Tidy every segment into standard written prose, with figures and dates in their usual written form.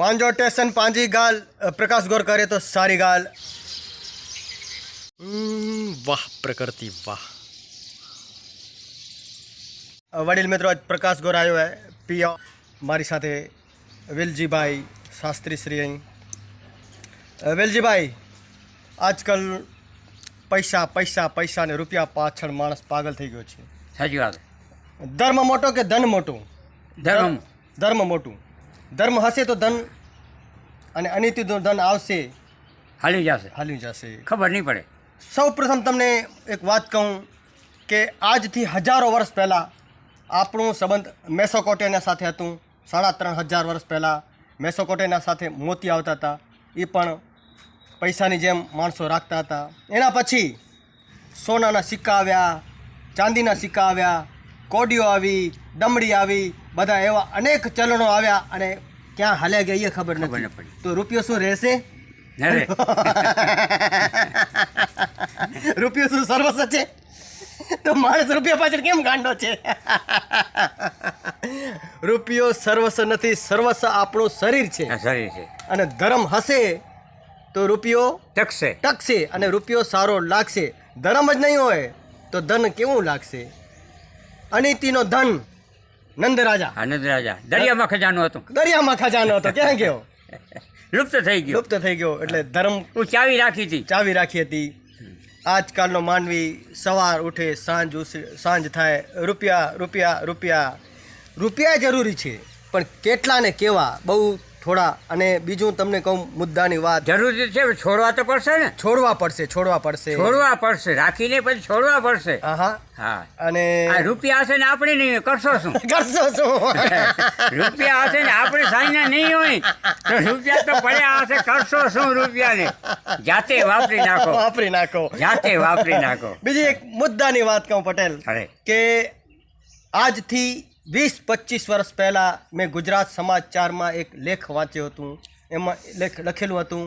પાંજો station પાંજી ગાલ પ્રકાશ ગોર કરે તો સારી ગાલ। વાહ प्रकृति वाह। वडील मित्रों आज प्रकाश गौर आयो है पिया मारी साथे वेलजी भाई शास्त्री श्री अहीं। वेलजी भाई आजकल पैसा पैसा पैसा ने रुपया पाछळ माणस पागल थई गयो छे। साची वात। धर्म मोटो के धन मोटो? धर्म धर्म मोटું। धर्म हसे तो धन અને અનિતિનું ધન આવશે, હાલી જશે, ખબર નહીં પડે। સૌ પ્રથમ તમને એક વાત કહું કે આજથી હજારો વર્ષ પહેલાં આપણું સંબંધ મેસોકોટેના સાથે હતું। 3500 વર્ષ પહેલાં મેસોકોટેના સાથે મોતી આવતા હતા, એ પણ પૈસાની જેમ માણસો રાખતા હતા। એના પછી સોનાના સિક્કા આવ્યા, ચાંદીના સિક્કા આવ્યા, કોડીઓ આવી, દમડી આવી, બધા એવા અનેક ચલણો આવ્યા અને ક્યાં હાલ્યા ગયા એ ખબર નથી પડી। તો રૂપિયો શું રહેશે? રૂપિયો શું સર્વસ્વ છે? તો માણસ રૂપિયા પાછળ કેમ ગાંડો છે? રૂપિયો સર્વસ્વ નથી, સર્વસ્વ આપણું શરીર છે અને ધર્મ હશે તો રૂપિયો ટકશે અને રૂપિયો સારો લાગશે। ધર્મ જ નહીં હોય તો ધન કેવું લાગશે? અનિતિનો ધન નંદ રાજા દરિયામાં ખજાનો હતો, ક્યાં ગયો? લુપ્ત થઈ ગયો। એટલે ધર્મ ચાવી રાખી હતી। આજકાલનો માનવી સવાર ઉઠે સાંજ થાય રૂપિયા રૂપિયા રૂપિયા રૂપિયા જરૂરી છે, પણ કેટલા ને કેવા? બહુ થોડા। અને બીજું તમને કહું મુદ્દાની વાત, જરૂરી છે છોડવા તો પડશે ને? છોડવા પડશે, રાખીને પછી છોડવા પડશે। હા અને રૂપિયા હશે ને આપણે નહીં કરશો શું? રૂપિયા હશે ને આપણે સાઈના નહીં હોય તો રૂપિયા તો પડ્યા હશે, કરશો શું રૂપિયાને? જાતે વાપરી નાખો। બીજી એક મુદ્દાની વાત કહું પટેલ કે આજથી 20-25 વર્ષ પહેલાં મેં ગુજરાત સમાચારમાં એક લેખ વાંચ્યો હતું। એમાં લખેલું હતું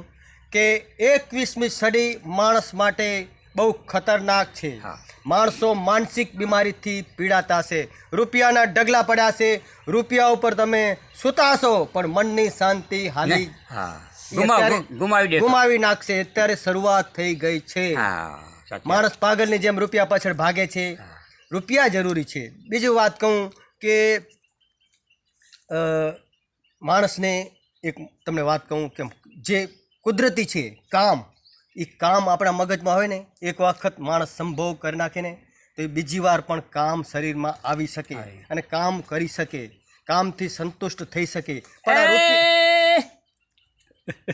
કે 21મી સદી માણસ માટે બહુ ખતરનાક છે। માણસો માનસિક બીમારીથી પીડાતા છે, રૂપિયાના ડગલા પડ્યા છે, રૂપિયા ઉપર તમે સૂતા હશો પણ મનની શાંતિ ગુમાવી નાખશે। અત્યારે શરૂઆત થઈ ગઈ છે। માણસ પાગલની જેમ રૂપિયા પાછળ ભાગે છે। રૂપિયા જરૂરી છે। બીજી વાત કહું કે માણસને એક તમને વાત કહું કે જે કુદરતી છે કામ, એ કામ આપણા મગજમાં હોય ને, એક વખત માણસ સંભોગ કરી નાખે ને તો એ બીજી વાર પણ કામ શરીરમાં આવી શકે અને કામ કરી શકે, કામથી સંતુષ્ટ થઈ શકે। પણ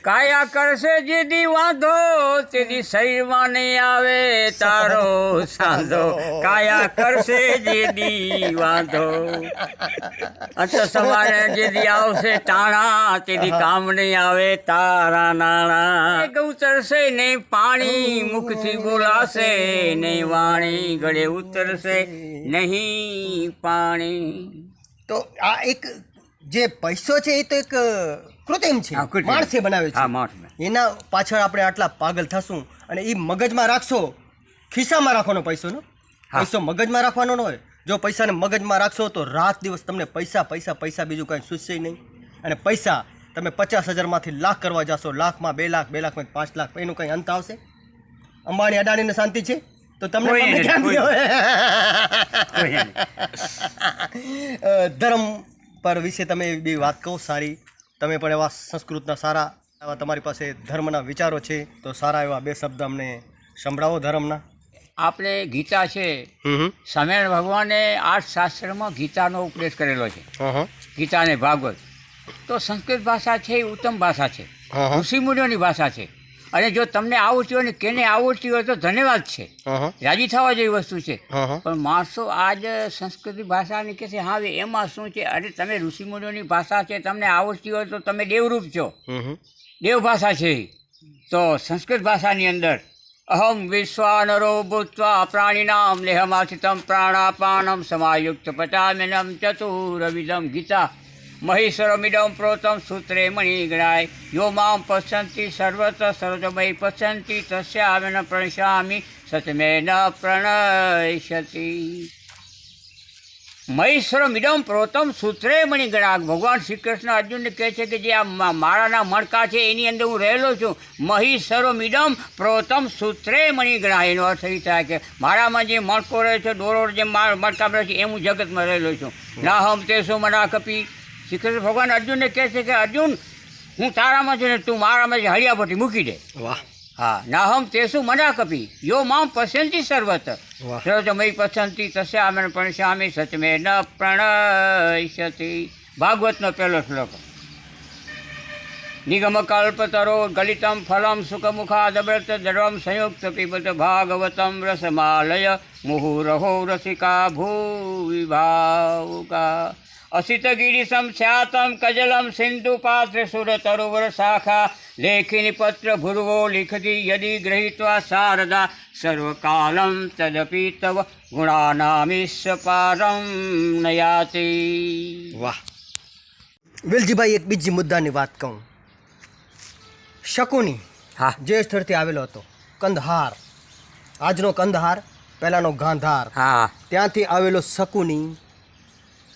કાયા કરશે જેદી વાંધો તેદી શરીરમાં નહીં આવે તારો સાંધો। કાયા કરશે જેદી વાંધો અંત સવારે જેદી આવશે ટાણા તેદી કામ નહીં આવે તારા નાણા। ઉતરશે નહીં પાણી મુખથી બોલાશે નહીં વાણી, ગળે ઉતરશે નહીં પાણી। તો આ એક જે પૈસો છે એ તો એક કૃત્રિમ છે, માણસે બનાવે છે। એના પાછળ આપણે આટલા પાગલ થશું અને એ મગજમાં રાખશો। ખિસ્સામાં રાખવાનો પૈસો મગજમાં રાખવાનો ન હોય। જો પૈસાને મગજમાં રાખશો તો રાત દિવસ તમને પૈસા પૈસા પૈસા, બીજું કાંઈ સૂચશે નહીં। અને પૈસા તમે 50,000માંથી લાખ કરવા જશો, લાખમાં 2 લાખ, 2 લાખમાં 5 લાખ, એનું કંઈ અંત આવશે? અંબાણી અદાણીને શાંતિ છે તો તમને ધર્મ પર વિશે તમે બી વાત કહો સારી। તમે પણ એવા સંસ્કૃતના સારા એવા તમારી પાસે ધર્મના વિચારો છે તો સારા એવા 2 શબ્દ અમને સંભળાવો ધર્મના। આપણે ગીતા છે, સ્વામિનારાયણ ભગવાને 8 શાસ્ત્રમાં ગીતાનો ઉપદેશ કરેલો છે, ગીતા અને ભાગવત। તો સંસ્કૃત ભાષા છે એ ઉત્તમ ભાષા છે, ઋષિમુનિઓની ભાષા છે। અને જો તમને આવડતી હોય ને કેને આવડતી હોય તો ધન્યવાદ છે, રાજી થવા જેવી વસ્તુ છે। પણ માણસો આજ સંસ્કૃત ભાષાની કહે છે હા એમાં શું છે? અરે તમે ઋષિમુનિઓની ભાષા છે, તમને આવડતી હોય તો તમે દેવરૂપ છો, દેવ ભાષા છે। તો સંસ્કૃત ભાષાની અંદર અહમ વિશ્વાનરો ભૂત્વા પ્રાણીનામ લેહમાથિતમ પ્રાણાપાનમ સમાયુક્ત પચામિનમ ચતુર્વિધમ ગીતા મહેશ્વરમિડમ પ્રોતમ સૂત્રે મણિગણાય યો મામ પશ્યંતિ સર્વત્ર સર્વમય પશ્યંતિ તસ્યામે ન પ્રણશ્યામિ સતમે ન પ્રણશ્યતિ। મહેશ્વરમ ઇડમ પ્રોતમ સૂત્રે મણિગણા. ભગવાન શ્રી કૃષ્ણ અર્જુનને કહે છે કે જે આ માળાના મણકા છે એની અંદર હું રહેલો છું. મહેશ્વરમ ઇડમ પ્રોતમ સૂત્રે મણિગણા. એનો અર્થ એ થાય કે માળામાં જે મણકો રહે છે, દોરો જે મણકામાં રહે છે, એમ હું જગતમાં રહેલો છું. નાહમ તે શું મના કપી. શ્રી કૃષ્ણ ભગવાન અર્જુનને કહે છે કે અર્જુન, હું તારામાં છું ને તું મારામાં જે હળિયાપટ્ટી મૂકી દે. વાહ. હા. નાહમ તેસુ મના કપી યો મામ પશ્યંતિ સર્વત સર્વમય પશ્યંતિ તસ્યામે પ્રણશ્યામિ સચમે ન પ્રણશ્યતિ. ભાગવતનો પહેલો શ્લોક. નિગમ કલ્પતરો ગલિતમ ફલમ સુખમુખાદવ્રત દર્વમ સંયુક્ત પીબત ભાગવતમ રસમાલય મુહુરહો રસિકા ભૂવિ ભાવુકા. અસિતગિરિસમ ખ્યાતમ કજલમ સિંધુ પાત્ર સુર તરુવર શાખા લેખિની પત્ર ભુર્વો લિખતી યદિ ગૃહીત્વા શારદા સર્વકાલમ તદપી તવ ગુણાનામીશ પારમ નયાતિ. વાહ. વેલજીભાઈ, એક બીજી મુદ્દાની વાત કહું. શકુની હા. જે સ્થળથી આવેલો હતો કંદહાર, આજનો કંદહાર, પહેલાંનો ગાંધાર, હા. ત્યાંથી આવેલો શકુની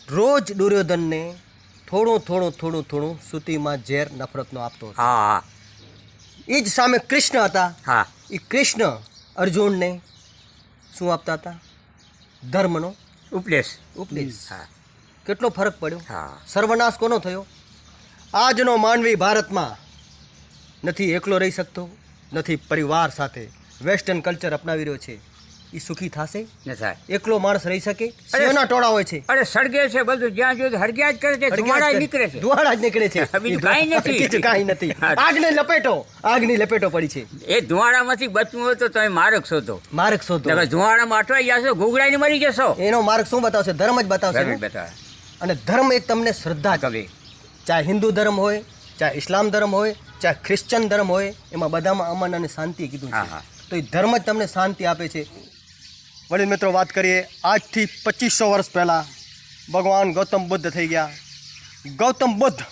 રોજ દુર્યોધનને થોડું સુતીમાં ઝેર નફરતનો આપતો હતો. હા. એ જ સામે કૃષ્ણ હતા. હા. એ કૃષ્ણ અર્જુનને શું આપતા હતા? ધર્મનો ઉપદેશ. ઉપદેશ. હા. કેટલો ફરક પડ્યો. હા. સર્વનાશ કોનો થયો? આજનો માનવી ભારતમાં નથી એકલો રહી શકતો, નથી પરિવાર સાથે વેસ્ટર્ન કલ્ચર અપનાવી રહ્યો છે. એ સુખી થશે? ન થાય. એકલો માણસ રહી શકે? સિંહોના ટોળા હોય છે. અરે સળગે છે બધું, જ્યાં જોઈએ હળગ્યા જ કરે છે, ધુમાડા જ નીકળે છે. ધુવાડા જ નીકળે છે. બીજું કાંઈ નથી. બીજું કાંઈ નથી. આગની લપેટો પડી છે. એ ધુવાડામાંથી બચવું હોય તો તમે માર્ગ શોધો. માર્ગ શોધો. નકર ધુવાડામાં અટવાઈ જશો, ગુગડાઈને મરી જશો. એનો માર્ગ શું બતાવશે? ધર્મ જ બતાવશે ને. બતાવે. અને ધર્મ એક તમને શ્રદ્ધા છે. કવિ. ચાહે હિન્દુ ધર્મ હોય, ચાહે ઇસ્લામ ધર્મ હોય, ચાહે ક્રિશ્ચન ધર્મ હોય, એમાં બધામાં અમન અને શાંતિ કીધું હા, છે. હા. તો એ ધર્મ જ તમને શાંતિ આપે છે. વડીલ મિત્રો, વાત કરીએ આજથી 2500 વર્ષ પહેલાં ભગવાન ગૌતમ બુદ્ધ થઈ ગયા. ગૌતમ બુદ્ધ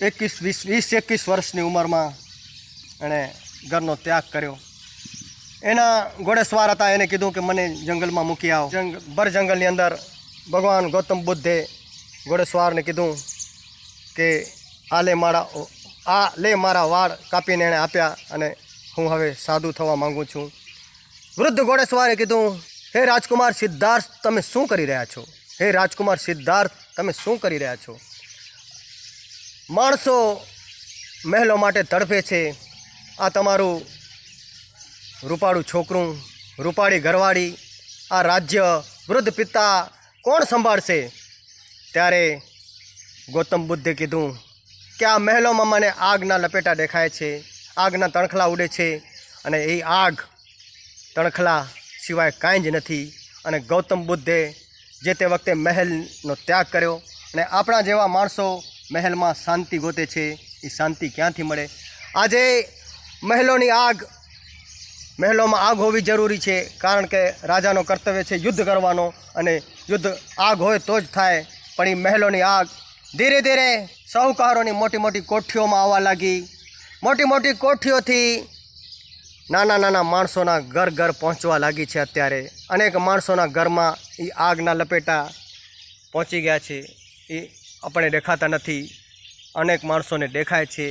21 વર્ષની ઉંમરમાં એણે ઘરનો ત્યાગ કર્યો. એના ઘોડેસવાર હતા, એને કીધું કે મને જંગલમાં મૂકી આવો. ભર જંગલની અંદર ભગવાન ગૌતમ બુદ્ધે ઘોડેસવારને કીધું કે આ લે મારા વાળ કાપીને એણે આપ્યા અને હું હવે સાધુ થવા માગું છું. વૃદ્ધ ઘોડેસવારે કીધું, હે રાજકુમાર સિદ્ધાર્થ, તમે શું કરી રહ્યા છો? હે રાજકુમાર સિદ્ધાર્થ, તમે શું કરી રહ્યા છો? માણસો મહેલો માટે તડપે છે, આ તમારું રૂપાળું છોકરું, રૂપાળી ઘરવાળી, આ રાજ્ય, વૃદ્ધ પિતા કોણ સંભાળશે? ત્યારે ગૌતમ બુદ્ધે કીધું કે આ મહેલોમાં મને આગના લપેટા દેખાય છે, આગના તણખલા ઉડે છે અને એ આગ તણખલા સિવાય કાંઈ જ નથી. અને ગૌતમ બુદ્ધે જે તે વખતે મહેલનો ત્યાગ કર્યો. અને આપણા જેવા માણસો મહેલમાં શાંતિ ગોતે છે. એ શાંતિ ક્યાંથી મળે? આજે મહેલોમાં આગ હોવી જરૂરી છે, કારણ કે રાજાનો કર્તવ્ય છે યુદ્ધ કરવાનો, અને યુદ્ધ આગ હોય તો જ થાય. પણ એ મહેલોની આગ ધીરે ધીરે શાહુકારોની મોટી મોટી કોઠીઓમાં આવવા લાગી. મોટી મોટી કોઠીઓથી નાના માણસોના ઘર પહોંચવા લાગી છે. અત્યારે અનેક માણસોના ઘરમાં એ આગના લપેટા પહોંચી ગયા છે. એ આપણે દેખાતા નથી, અનેક માણસોને દેખાય છે.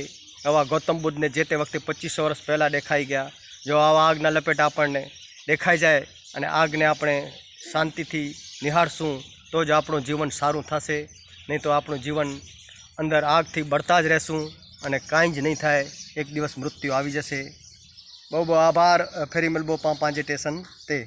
આવા ગૌતમ બુદ્ધને જે તે વખતે 2500 વર્ષ પહેલાં દેખાઈ ગયા. જો આવા આગના લપેટા આપણને દેખાઈ જાય અને આગને આપણે શાંતિથી નિહાળશું તો જ આપણું જીવન સારું થશે. નહીં તો આપણું જીવન અંદર આગથી બળતા જ રહેશું અને કાંઈ જ નહીં થાય. એક દિવસ મૃત્યુ આવી જશે. બહુ આભાર. ફેરી મળબો પાંજે સ્ટેશન તે.